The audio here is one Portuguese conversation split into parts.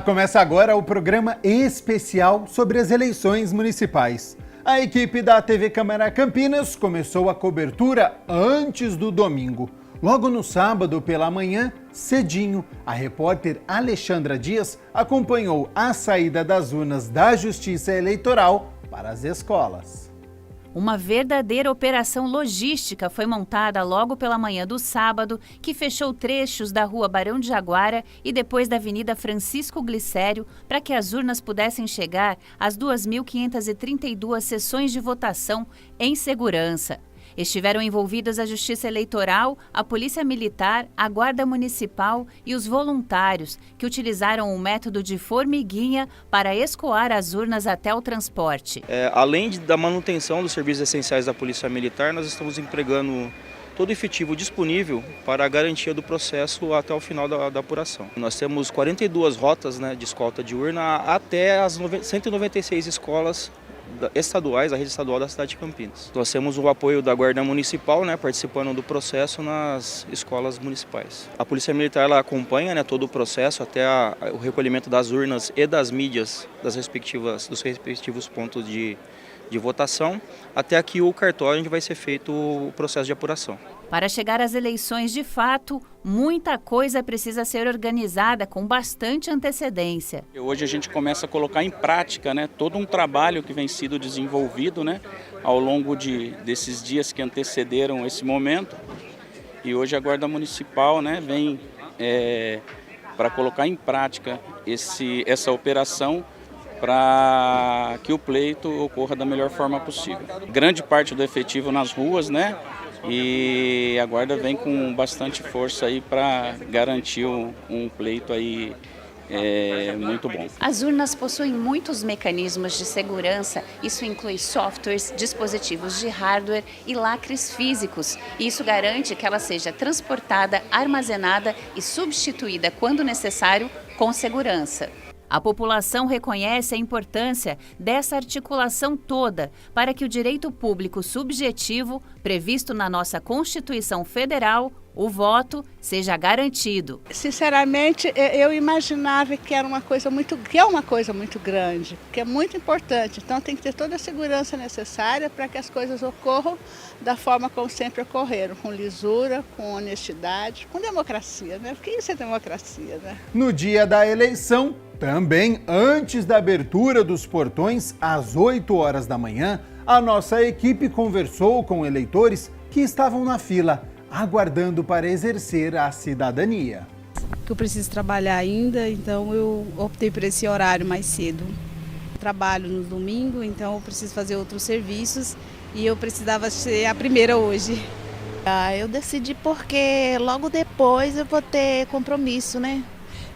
Olá, começa agora o programa especial sobre as eleições municipais. A equipe da TV Câmara Campinas começou a cobertura antes do domingo. Logo no sábado pela manhã, cedinho, a repórter Alexandra Dias acompanhou a saída das urnas da Justiça Eleitoral para as escolas. Uma verdadeira operação logística foi montada logo pela manhã do sábado, que fechou trechos da Rua Barão de Jaguara e depois da Avenida Francisco Glicério, para que as urnas pudessem chegar às 2.532 sessões de votação em segurança. Estiveram envolvidas a Justiça Eleitoral, a Polícia Militar, a Guarda Municipal e os voluntários, que utilizaram o método de formiguinha para escoar as urnas até o transporte. Além da manutenção dos serviços essenciais da Polícia Militar, nós estamos empregando todo o efetivo disponível para a garantia do processo até o final da apuração. Nós temos 42 rotas, de escolta de urna até as 196 escolas estaduais, a rede estadual da cidade de Campinas. Nós temos o apoio da Guarda Municipal, participando do processo nas escolas municipais. A Polícia Militar ela acompanha todo o processo até o recolhimento das urnas e das mídias dos respectivos pontos de votação, até aqui o cartório onde vai ser feito o processo de apuração. Para chegar às eleições de fato, muita coisa precisa ser organizada com bastante antecedência. Hoje a gente começa a colocar em prática todo um trabalho que vem sido desenvolvido ao longo desses dias que antecederam esse momento. E hoje a Guarda Municipal vem para colocar em prática essa operação para que o pleito ocorra da melhor forma possível. Grande parte do efetivo nas ruas, e a Guarda vem com bastante força aí para garantir um pleito aí muito bom. As urnas possuem muitos mecanismos de segurança, isso inclui softwares, dispositivos de hardware e lacres físicos. Isso garante que ela seja transportada, armazenada e substituída quando necessário com segurança. A população reconhece a importância dessa articulação toda para que o direito público subjetivo, previsto na nossa Constituição Federal, o voto, seja garantido. Sinceramente, eu imaginava que é uma coisa muito grande, que é muito importante. Então tem que ter toda a segurança necessária para que as coisas ocorram da forma como sempre ocorreram, com lisura, com honestidade, com democracia, Porque isso é democracia, No dia da eleição, também antes da abertura dos portões, às 8 horas da manhã, a nossa equipe conversou com eleitores que estavam na fila, aguardando para exercer a cidadania. Eu preciso trabalhar ainda, então eu optei por esse horário mais cedo. Trabalho no domingo, então eu preciso fazer outros serviços e eu precisava ser a primeira hoje. Eu decidi porque logo depois eu vou ter compromisso,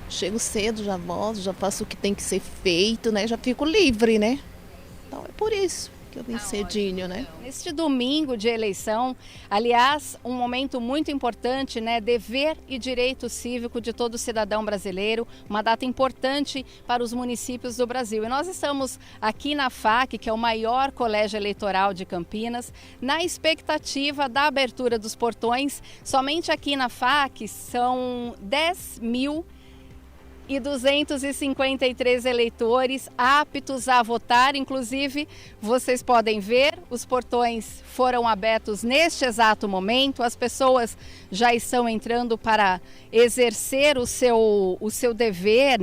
Chego cedo, já volto, já faço o que tem que ser feito, Já fico livre, Então é por isso que eu vim cedinho, Neste domingo de eleição, aliás, um momento muito importante, dever e direito cívico de todo cidadão brasileiro, uma data importante para os municípios do Brasil. E nós estamos aqui na FAC, que é o maior colégio eleitoral de Campinas, na expectativa da abertura dos portões. Somente aqui na FAC são 10.253 eleitores aptos a votar. Inclusive, vocês podem ver, os portões foram abertos neste exato momento, as pessoas já estão entrando para exercer o seu dever,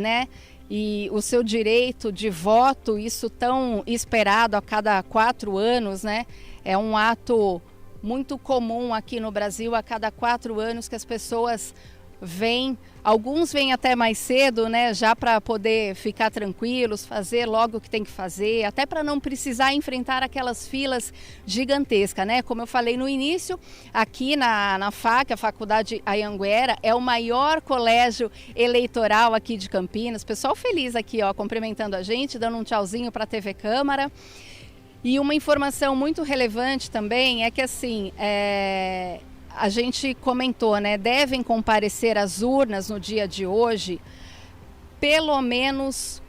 e o seu direito de voto, isso tão esperado a cada 4 anos, É um ato muito comum aqui no Brasil, a cada 4 anos que as pessoas alguns vêm até mais cedo, já para poder ficar tranquilos, fazer logo o que tem que fazer, até para não precisar enfrentar aquelas filas gigantescas, Como eu falei no início, aqui na FAC, a Faculdade Anhanguera, é o maior colégio eleitoral aqui de Campinas. Pessoal feliz aqui, cumprimentando a gente, dando um tchauzinho para a TV Câmara. E uma informação muito relevante também é que a gente comentou, devem comparecer às urnas no dia de hoje pelo menos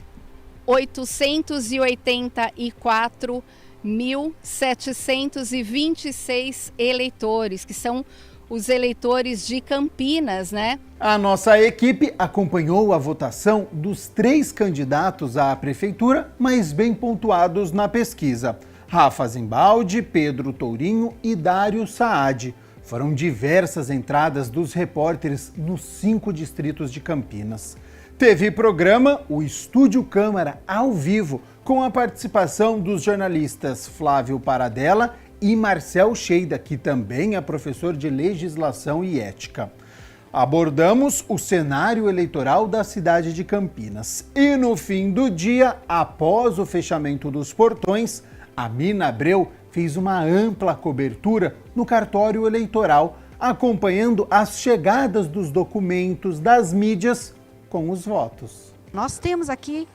884.726 eleitores, que são os eleitores de Campinas, né? A nossa equipe acompanhou a votação dos 3 candidatos à prefeitura mais bem pontuados na pesquisa: Rafa Zimbaldi, Pedro Tourinho e Dário Saad. Foram diversas entradas dos repórteres nos 5 distritos de Campinas. Teve programa o Estúdio Câmara ao vivo, com a participação dos jornalistas Flávio Paradella e Marcel Sheida, que também é professor de Legislação e Ética. Abordamos o cenário eleitoral da cidade de Campinas. E no fim do dia, após o fechamento dos portões, a Mirna Abreu fez uma ampla cobertura no cartório eleitoral, acompanhando as chegadas dos documentos das mídias com os votos. Nós temos aqui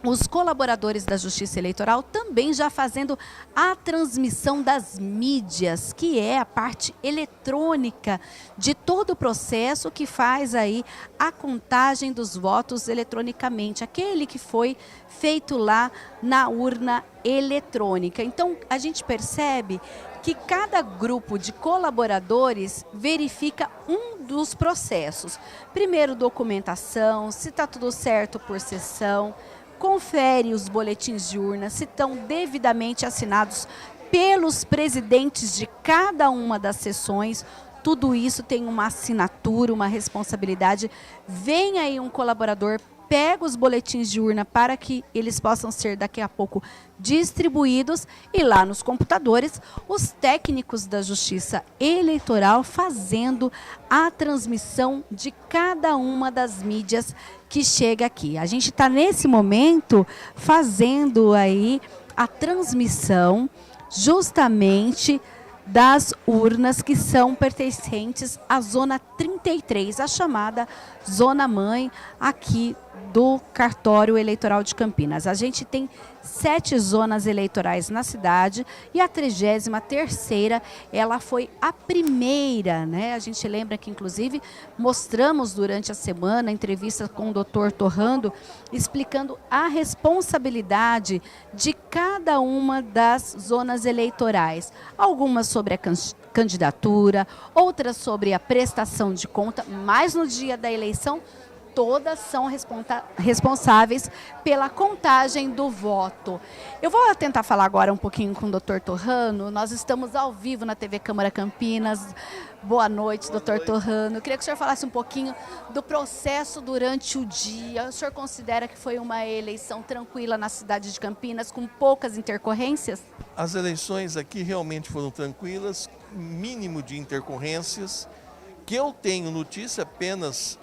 os colaboradores da Justiça Eleitoral também já fazendo a transmissão das mídias, que é a parte eletrônica de todo o processo que faz aí a contagem dos votos eletronicamente, aquele que foi feito lá na urna eletrônica. Então, a gente percebe que cada grupo de colaboradores verifica um dos processos. Primeiro, documentação, se está tudo certo por sessão, confere os boletins de urna, se estão devidamente assinados pelos presidentes de cada uma das sessões. Tudo isso tem uma assinatura, uma responsabilidade. Vem aí um colaborador, pega os boletins de urna para que eles possam ser daqui a pouco distribuídos, e lá nos computadores os técnicos da Justiça Eleitoral fazendo a transmissão de cada uma das mídias que chega aqui. A gente está nesse momento fazendo aí a transmissão justamente das urnas que são pertencentes à Zona 33, a chamada Zona Mãe aqui do Cartório Eleitoral de Campinas. A gente tem 7 zonas eleitorais na cidade e a 33ª, ela foi a primeira, né? A gente lembra que, inclusive, mostramos durante a semana entrevista com o Dr. Torrando, explicando a responsabilidade de cada uma das zonas eleitorais. Algumas sobre a candidatura, outras sobre a prestação de conta, mas no dia da eleição, todas são responsáveis pela contagem do voto. Eu vou tentar falar agora um pouquinho com o Dr. Torrano. Nós estamos ao vivo na TV Câmara Campinas. Boa noite, Dr. Torrano. Eu queria que o senhor falasse um pouquinho do processo durante o dia. O senhor considera que foi uma eleição tranquila na cidade de Campinas, com poucas intercorrências? As eleições aqui realmente foram tranquilas, mínimo de intercorrências. Que eu tenho notícia, apenas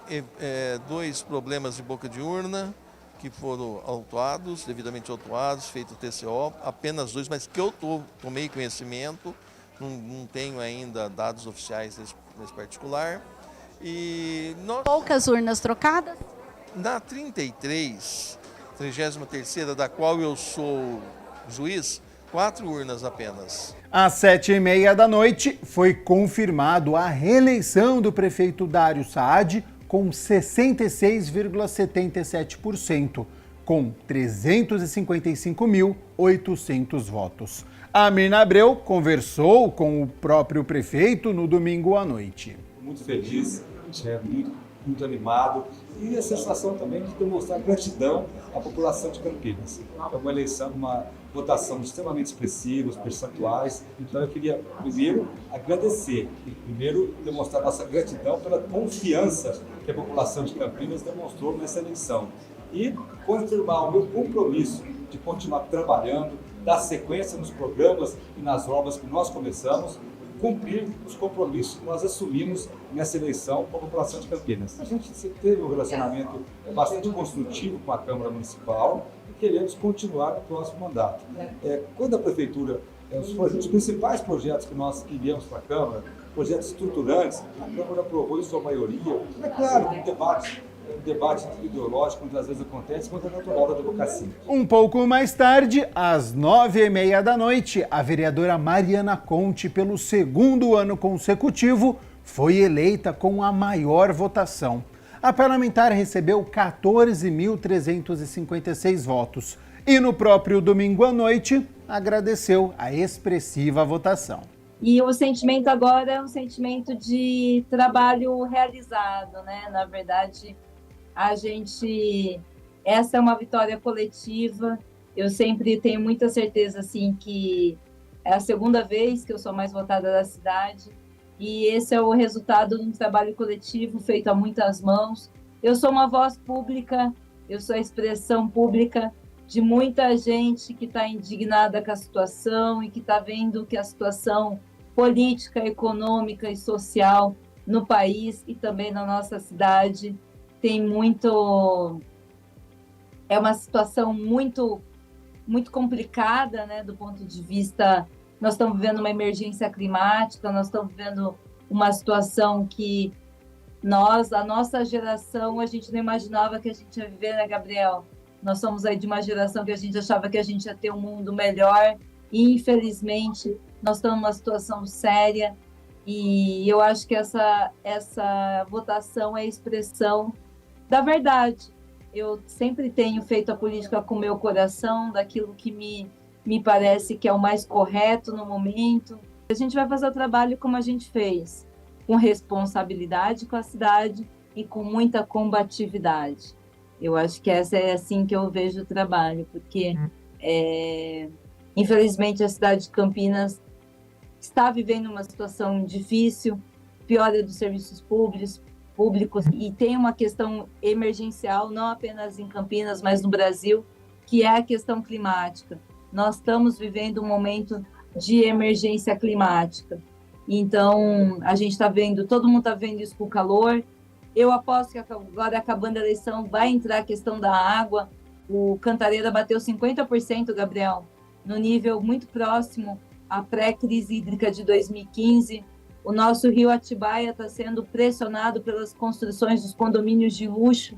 2 problemas de boca de urna que foram autuados, devidamente autuados, feito o TCO, apenas 2, mas que eu tomei conhecimento, não tenho ainda dados oficiais nesse particular. Poucas urnas trocadas? Na 33ª, da qual eu sou juiz, 4 urnas apenas. Às 7h30 da noite, foi confirmado a reeleição do prefeito Dário Saad com 66,77%, com 355.800 votos. A Mirna Abreu conversou com o próprio prefeito no domingo à noite. Muito feliz, muito animado, e a sensação também de demonstrar gratidão à população de Campinas. É uma eleição, uma votação extremamente expressiva, os percentuais. Então eu queria primeiro agradecer e primeiro demonstrar nossa gratidão pela confiança que a população de Campinas demonstrou nessa eleição. E confirmar o meu compromisso de continuar trabalhando, dar sequência nos programas e nas obras que nós começamos, cumprir os compromissos que nós assumimos nessa eleição com a população de Campinas. A gente teve um relacionamento bastante construtivo com a Câmara Municipal e queremos continuar no próximo mandato. Quando a Prefeitura, os principais projetos que nós enviamos para a Câmara, projetos estruturantes, a Câmara aprovou em sua maioria. É claro, um debate ideológico muitas vezes acontece, quando é natural da democracia. Um pouco mais tarde, às 9h30 da noite, a vereadora Mariana Conte, pelo 2º ano consecutivo, foi eleita com a maior votação. A parlamentar recebeu 14.356 votos e no próprio domingo à noite agradeceu a expressiva votação. E o sentimento agora é um sentimento de trabalho realizado, né? Na verdade, essa é uma vitória coletiva. Eu sempre tenho muita certeza, assim, que é a segunda vez que eu sou mais votada da cidade. E esse é o resultado de um trabalho coletivo feito a muitas mãos. Eu sou uma voz pública, eu sou a expressão pública de muita gente que está indignada com a situação e que está vendo que a situação política, econômica e social no país e também na nossa cidade é uma situação muito complicada, né, do ponto de vista, nós estamos vivendo uma emergência climática, nós estamos vivendo uma situação que a nossa geração, a gente não imaginava que a gente ia viver, né, Gabriel? Nós somos aí de uma geração que a gente achava que a gente ia ter um mundo melhor e, infelizmente, nós estamos numa situação séria e eu acho que essa votação é a expressão da verdade. Eu sempre tenho feito a política com o meu coração, daquilo que me parece que é o mais correto no momento. A gente vai fazer o trabalho como a gente fez, com responsabilidade com a cidade e com muita combatividade. Eu acho que essa é assim que eu vejo o trabalho, porque, infelizmente, a cidade de Campinas está vivendo uma situação difícil, piora dos serviços públicos, e tem uma questão emergencial, não apenas em Campinas, mas no Brasil, que é a questão climática. Nós estamos vivendo um momento de emergência climática. Então, a gente está vendo, todo mundo está vendo isso com o calor. Eu aposto que agora, acabando a eleição, vai entrar a questão da água. O Cantareira bateu 50%, Gabriel, no nível muito próximo à pré-crise hídrica de 2015. O nosso rio Atibaia está sendo pressionado pelas construções dos condomínios de luxo,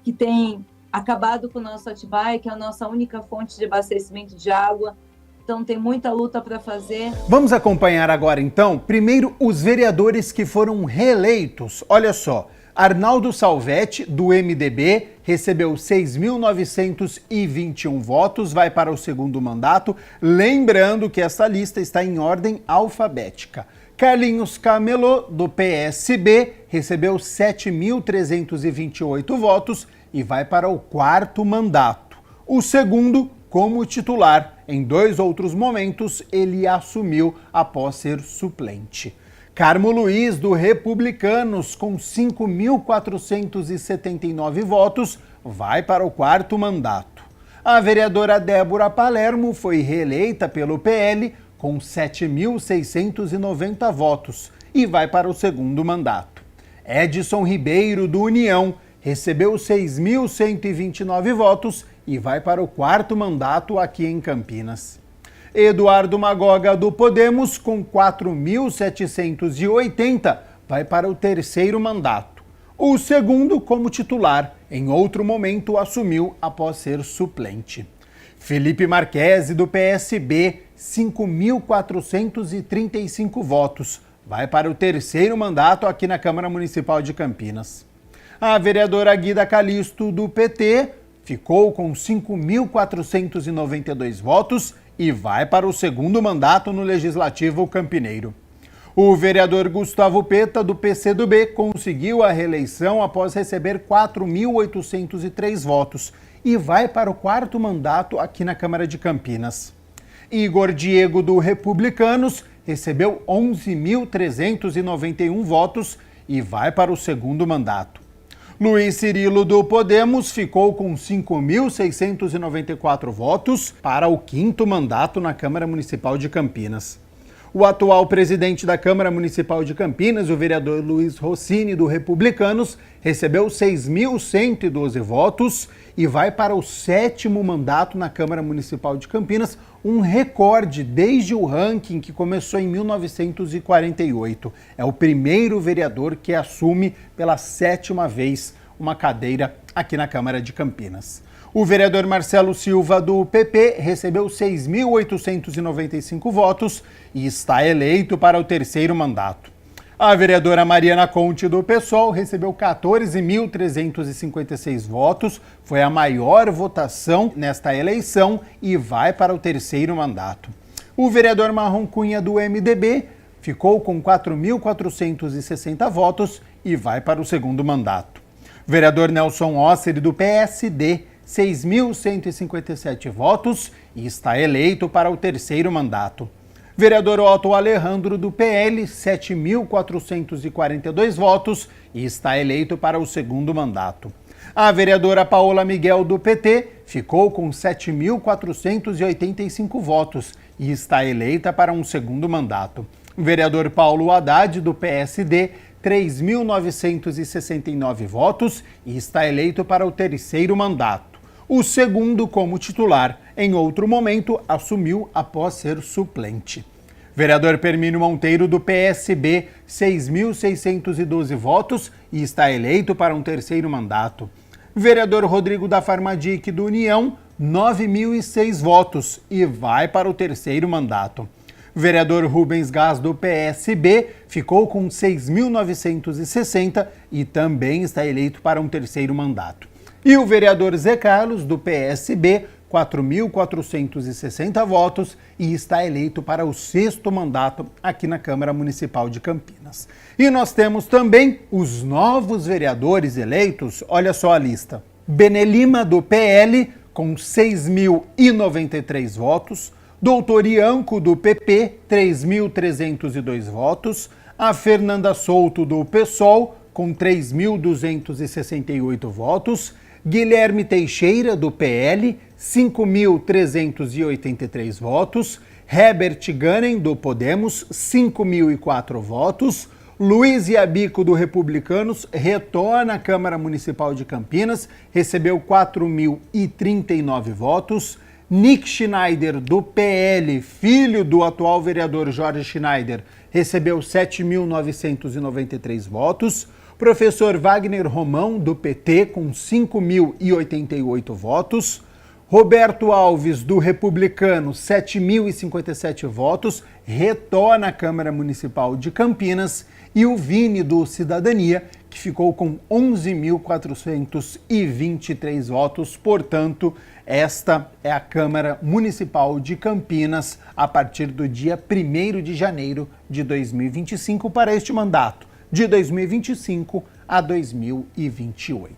que tem acabado com o nosso Atibaia, que é a nossa única fonte de abastecimento de água. Então tem muita luta para fazer. Vamos acompanhar agora, então, primeiro os vereadores que foram reeleitos. Olha só, Arnaldo Salvetti, do MDB, recebeu 6.921 votos, vai para o segundo mandato. Lembrando que essa lista está em ordem alfabética. Carlinhos Camelô, do PSB, recebeu 7.328 votos e vai para o quarto mandato. O segundo, como titular. Em 2 outros momentos, ele assumiu após ser suplente. Carmo Luiz, do Republicanos, com 5.479 votos, vai para o quarto mandato. A vereadora Débora Palermo foi reeleita pelo PL com 7.690 votos e vai para o segundo mandato. Edson Ribeiro, do União, recebeu 6.129 votos e vai para o quarto mandato aqui em Campinas. Eduardo Magoga, do Podemos, com 4.780, vai para o terceiro mandato. O segundo como titular, em outro momento assumiu após ser suplente. Felipe Marquesi, do PSB, 5.435 votos, vai para o terceiro mandato aqui na Câmara Municipal de Campinas. A vereadora Guida Calisto, do PT, ficou com 5.492 votos e vai para o segundo mandato no Legislativo Campineiro. O vereador Gustavo Peta, do PCdoB, conseguiu a reeleição após receber 4.803 votos e vai para o quarto mandato aqui na Câmara de Campinas. Igor Diego, do Republicanos, recebeu 11.391 votos e vai para o segundo mandato. Luiz Cirilo, do Podemos, ficou com 5.694 votos para o quinto mandato na Câmara Municipal de Campinas. O atual presidente da Câmara Municipal de Campinas, o vereador Luiz Rossini, do Republicanos, recebeu 6.112 votos e vai para o sétimo mandato na Câmara Municipal de Campinas, um recorde desde o ranking que começou em 1948. É o primeiro vereador que assume pela 7ª vez uma cadeira aqui na Câmara de Campinas. O vereador Marcelo Silva, do PP, recebeu 6.895 votos e está eleito para o terceiro mandato. A vereadora Mariana Conte, do PSOL, recebeu 14.356 votos, foi a maior votação nesta eleição e vai para o terceiro mandato. O vereador Marrom Cunha, do MDB, ficou com 4.460 votos e vai para o segundo mandato. Vereador Nelson Osser, do PSD, 6.157 votos e está eleito para o terceiro mandato. Vereador Otto Alejandro, do PL, 7.442 votos e está eleito para o segundo mandato. A vereadora Paola Miguel, do PT, ficou com 7.485 votos e está eleita para um segundo mandato. Vereador Paulo Haddad, do PSD, 3.969 votos e está eleito para o terceiro mandato. O segundo como titular, em outro momento, assumiu após ser suplente. Vereador Permínio Monteiro, do PSB, 6.612 votos e está eleito para um terceiro mandato. Vereador Rodrigo da Farmadic, do União, 9.006 votos e vai para o terceiro mandato. Vereador Rubens Gás, do PSB, ficou com 6.960 e também está eleito para um terceiro mandato. E o vereador Zé Carlos, do PSB, 4.460 votos e está eleito para o sexto mandato aqui na Câmara Municipal de Campinas. E nós temos também os novos vereadores eleitos, olha só a lista. Benê Lima, do PL, com 6.093 votos. Doutor Ianco, do PP, 3.302 votos. A Fernanda Souto, do PSOL, com 3.268 votos. Guilherme Teixeira, do PL, 5.383 votos. Herbert Ganem, do Podemos, 5.004 votos. Luiz Iabico, do Republicanos, retorna à Câmara Municipal de Campinas, recebeu 4.039 votos. Nick Schneider, do PL, filho do atual vereador Jorge Schneider, recebeu 7.993 votos. Professor Wagner Romão, do PT, com 5.088 votos. Roberto Alves, do Republicano, 7.057 votos, retorna à Câmara Municipal de Campinas. E o Vini, do Cidadania, que ficou com 11.423 votos. Portanto, esta é a Câmara Municipal de Campinas a partir do dia 1º de janeiro de 2025 para este mandato, de 2025 a 2028.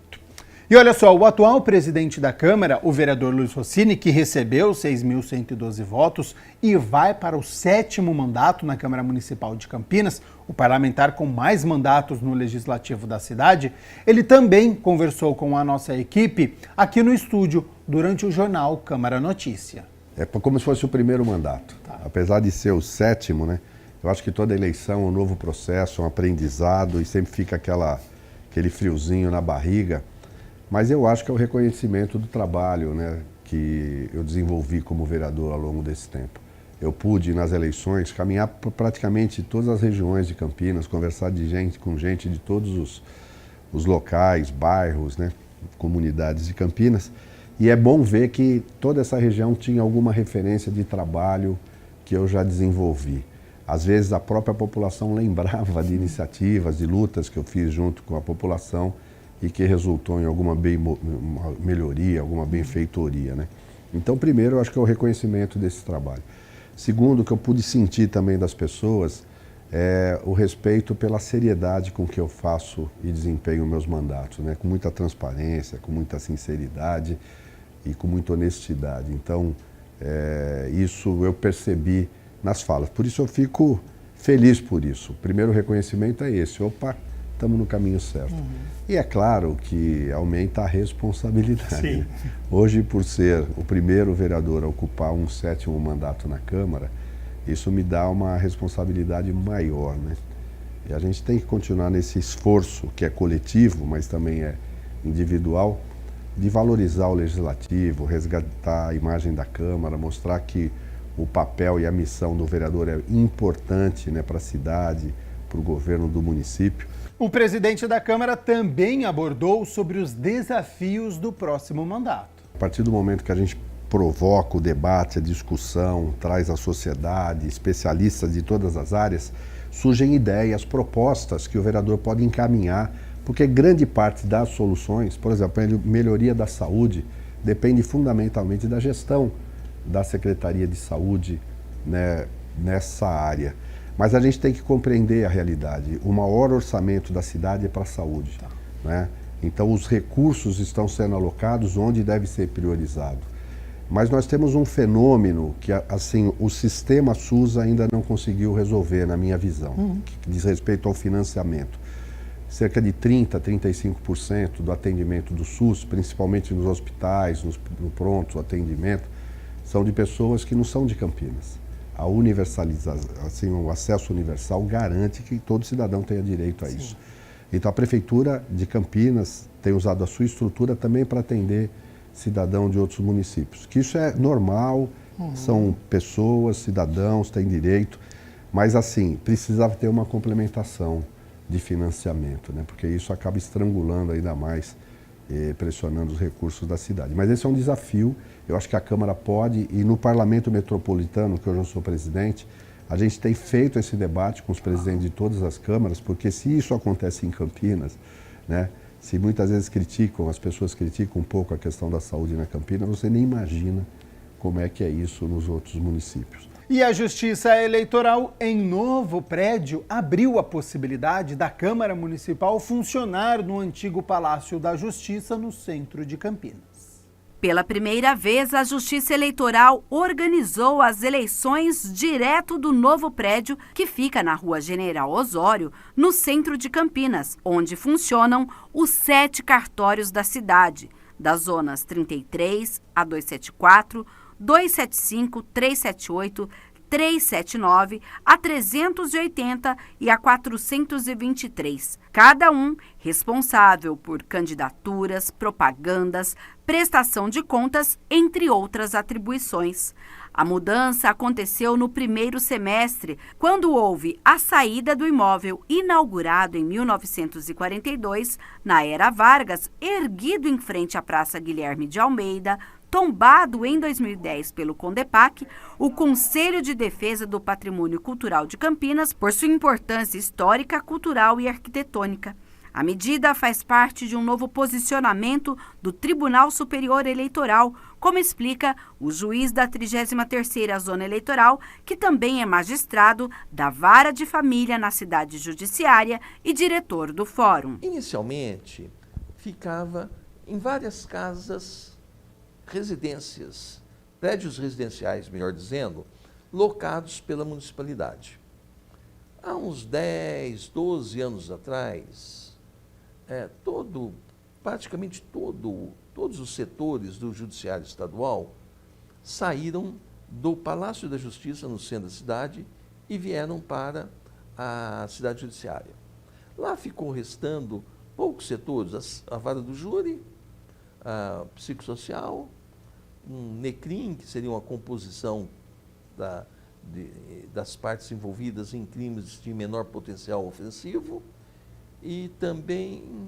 E olha só, o atual presidente da Câmara, o vereador Luiz Rossini, que recebeu 6.112 votos e vai para o sétimo mandato na Câmara Municipal de Campinas, o parlamentar com mais mandatos no Legislativo da cidade, ele também conversou com a nossa equipe aqui no estúdio durante o jornal Câmara Notícia. É como se fosse o primeiro mandato. Tá. Apesar de ser o sétimo, né? Eu acho que toda eleição é um novo processo, um aprendizado e sempre fica aquele friozinho na barriga. Mas eu acho que é o reconhecimento do trabalho, né, que eu desenvolvi como vereador ao longo desse tempo. Eu pude, nas eleições, caminhar por praticamente todas as regiões de Campinas, conversar com gente de todos os locais, bairros, né, comunidades de Campinas. E é bom ver que toda essa região tinha alguma referência de trabalho que eu já desenvolvi. Às vezes a própria população lembrava de iniciativas, de lutas que eu fiz junto com a população e que resultou em alguma melhoria, alguma benfeitoria, né? Então, primeiro, eu acho que é o reconhecimento desse trabalho. Segundo, o que eu pude sentir também das pessoas é o respeito pela seriedade com que eu faço e desempenho meus mandatos, né? Com muita transparência, com muita sinceridade e com muita honestidade. Então, isso eu percebi nas falas. Por isso eu fico feliz por isso. O primeiro reconhecimento é esse. Opa, estamos no caminho certo. E é claro que aumenta a responsabilidade. Né? Hoje, por ser o primeiro vereador a ocupar um sétimo mandato na Câmara, isso me dá uma responsabilidade maior, né? E a gente tem que continuar nesse esforço, que é coletivo, mas também é individual, de valorizar o Legislativo, resgatar a imagem da Câmara, mostrar que o papel e a missão do vereador é importante, né, para a cidade, para o governo do município. O presidente da Câmara também abordou sobre os desafios do próximo mandato. A partir do momento que a gente provoca o debate, a discussão, traz a sociedade, especialistas de todas as áreas, surgem ideias, propostas que o vereador pode encaminhar, porque grande parte das soluções, por exemplo, a melhoria da saúde, depende fundamentalmente da gestão da Secretaria de Saúde né, nessa área. Mas a gente tem que compreender a realidade. O maior orçamento da cidade é para a saúde, né? Então os recursos estão sendo alocados onde deve ser priorizado. Mas nós temos um fenômeno que, assim, o sistema SUS ainda não conseguiu resolver, na minha visão, que diz respeito ao financiamento. Cerca de 30%, 35% do atendimento do SUS, principalmente nos hospitais, no pronto atendimento, são de pessoas que não são de Campinas. A universalização, assim, o acesso universal garante que todo cidadão tenha direito a isso. Então a Prefeitura de Campinas tem usado a sua estrutura também para atender cidadão de outros municípios. Que isso é normal, são pessoas, cidadãos, têm direito, mas assim, precisava ter uma complementação de financiamento, né? Porque isso acaba estrangulando ainda mais, pressionando os recursos da cidade. Mas esse é um desafio, eu acho que a Câmara pode, e no Parlamento Metropolitano, que hoje eu sou presidente, a gente tem feito esse debate com os presidentes de todas as câmaras, porque se isso acontece em Campinas, né, se muitas vezes as pessoas criticam um pouco a questão da saúde na Campinas, você nem imagina como é que é isso nos outros municípios. E a Justiça Eleitoral, em novo prédio, abriu a possibilidade da Câmara Municipal funcionar no antigo Palácio da Justiça, no centro de Campinas. Pela primeira vez, a Justiça Eleitoral organizou as eleições direto do novo prédio que fica na Rua General Osório, no centro de Campinas, onde funcionam os 7 cartórios da cidade, das zonas 33 a 274, 275, 378, 379, a 380 e a 423, cada um responsável por candidaturas, propagandas, prestação de contas, entre outras atribuições. A mudança aconteceu no primeiro semestre, quando houve a saída do imóvel inaugurado em 1942, na Era Vargas, erguido em frente à Praça Guilherme de Almeida, tombado em 2010 pelo CONDEPAC, o Conselho de Defesa do Patrimônio Cultural de Campinas, por sua importância histórica, cultural e arquitetônica. A medida faz parte de um novo posicionamento do Tribunal Superior Eleitoral, como explica o juiz da 33ª Zona Eleitoral, que também é magistrado da Vara de Família na Cidade Judiciária e diretor do Fórum. Inicialmente, ficava em várias residências, prédios residenciais, melhor dizendo, locados pela municipalidade. Há uns 10, 12 anos atrás, praticamente todos os setores do Judiciário Estadual saíram do Palácio da Justiça, no centro da cidade, e vieram para a cidade judiciária. Lá ficou restando poucos setores, a vara do júri, a psicossocial, um NECRIM, que seria uma composição das partes envolvidas em crimes de menor potencial ofensivo, e também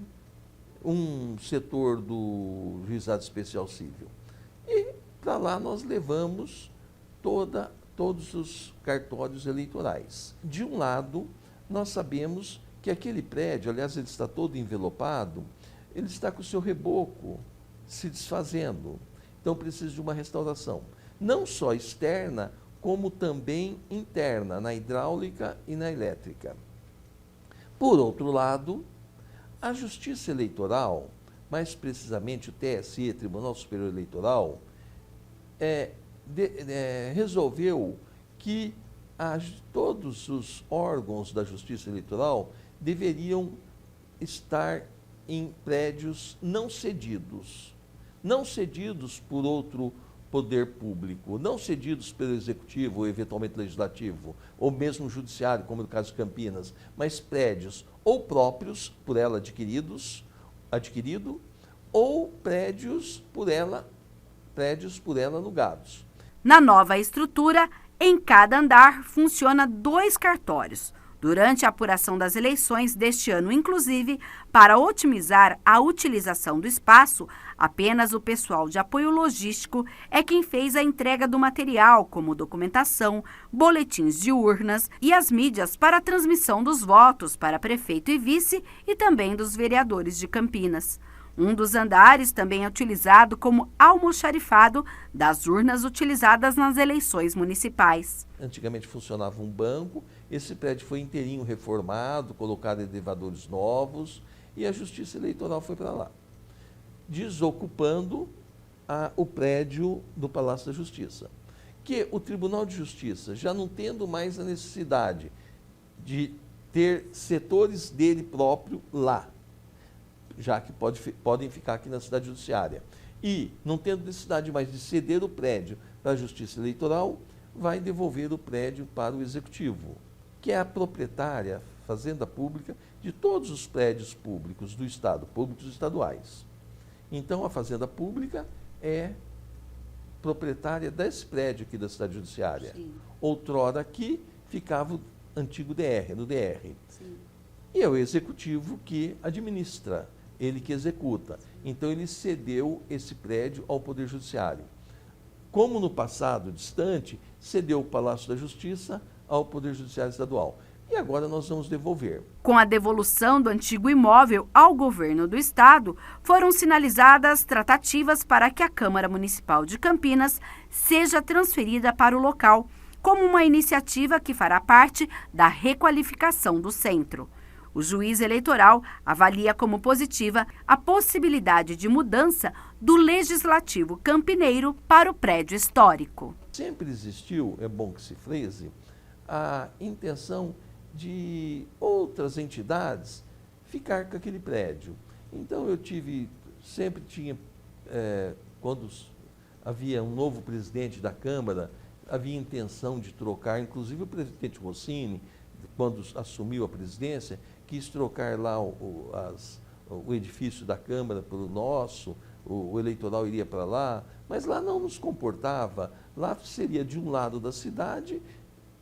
um setor do Juizado Especial Civil. E para lá nós levamos todos os cartórios eleitorais. De um lado, nós sabemos que aquele prédio, aliás, ele está todo envelopado, ele está com o seu reboco se desfazendo. Então precisa de uma restauração, não só externa, como também interna, na hidráulica e na elétrica. Por outro lado, a Justiça Eleitoral, mais precisamente o TSE, Tribunal Superior Eleitoral, resolveu que todos os órgãos da Justiça Eleitoral deveriam estar em prédios não cedidos por outro poder público, não cedidos pelo Executivo ou eventualmente Legislativo, ou mesmo Judiciário, como no caso de Campinas, mas prédios ou próprios por ela adquirido, ou prédios por ela alugados. Na nova estrutura, em cada andar funciona 2 cartórios. Durante a apuração das eleições deste ano, inclusive, para otimizar a utilização do espaço, apenas o pessoal de apoio logístico é quem fez a entrega do material, como documentação, boletins de urnas e as mídias para a transmissão dos votos para prefeito e vice e também dos vereadores de Campinas. Um dos andares também é utilizado como almoxarifado das urnas utilizadas nas eleições municipais. Antigamente funcionava um banco, esse prédio foi inteirinho reformado, colocado elevadores novos e a Justiça Eleitoral foi para lá, desocupando o prédio do Palácio da Justiça. Que o Tribunal de Justiça, já não tendo mais a necessidade de ter setores dele próprio lá, já que podem ficar aqui na cidade judiciária, e não tendo necessidade mais de ceder o prédio para a Justiça Eleitoral, vai devolver o prédio para o Executivo, que é a proprietária, Fazenda Pública, de todos os prédios públicos do Estado, públicos estaduais. Então, a Fazenda Pública é proprietária desse prédio aqui da cidade judiciária. Sim. Outrora aqui ficava o antigo DR, no DR. Sim. E é o Executivo que administra, ele que executa. Então, ele cedeu esse prédio ao Poder Judiciário. Como no passado distante, cedeu o Palácio da Justiça ao Poder Judiciário Estadual. E agora nós vamos devolver. Com a devolução do antigo imóvel ao governo do estado, foram sinalizadas tratativas para que a Câmara Municipal de Campinas seja transferida para o local, como uma iniciativa que fará parte da requalificação do centro. O juiz eleitoral avalia como positiva a possibilidade de mudança do Legislativo campineiro para o prédio histórico. Sempre existiu, é bom que se frise, a intenção de outras entidades ficar com aquele prédio. Então sempre tinha, quando havia um novo presidente da Câmara, havia intenção de trocar, inclusive o presidente Rossini, quando assumiu a presidência, quis trocar lá o edifício da Câmara pelo nosso, o eleitoral iria para lá, mas lá não nos comportava, lá seria de um lado da cidade,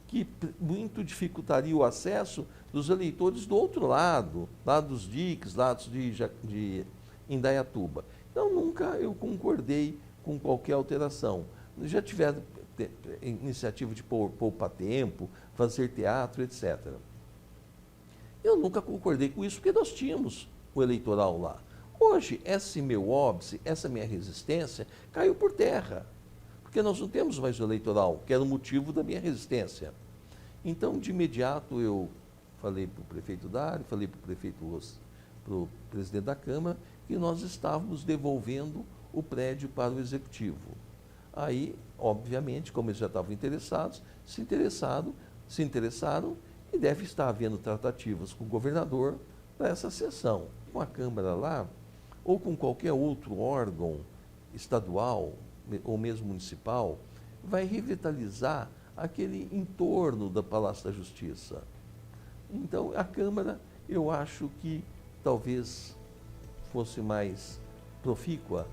que muito dificultaria o acesso dos eleitores do outro lado, lá dos diques, lados de Indaiatuba. Então, nunca eu concordei com qualquer alteração. Já tiveram iniciativa de poupar tempo, fazer teatro, etc. Eu nunca concordei com isso, porque nós tínhamos o eleitoral lá. Hoje, esse meu óbice, essa minha resistência, caiu por terra. Porque nós não temos mais o eleitoral, que era o motivo da minha resistência. Então, de imediato, eu falei para o prefeito Dário, falei para o presidente da Câmara, que nós estávamos devolvendo o prédio para o Executivo. Aí, obviamente, como eles já estavam interessados, se interessaram e deve estar havendo tratativas com o governador para essa sessão. Com a Câmara lá, ou com qualquer outro órgão estadual, ou mesmo municipal, vai revitalizar aquele entorno do Palácio da Justiça. Então, a Câmara, eu acho que talvez fosse mais profícua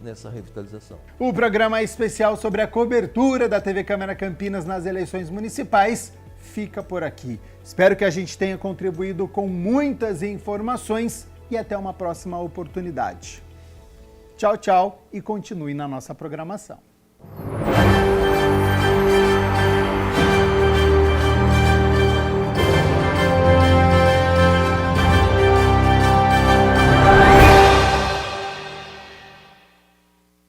nessa revitalização. O programa especial sobre a cobertura da TV Câmara Campinas nas eleições municipais fica por aqui. Espero que a gente tenha contribuído com muitas informações e até uma próxima oportunidade. Tchau, tchau e continue na nossa programação.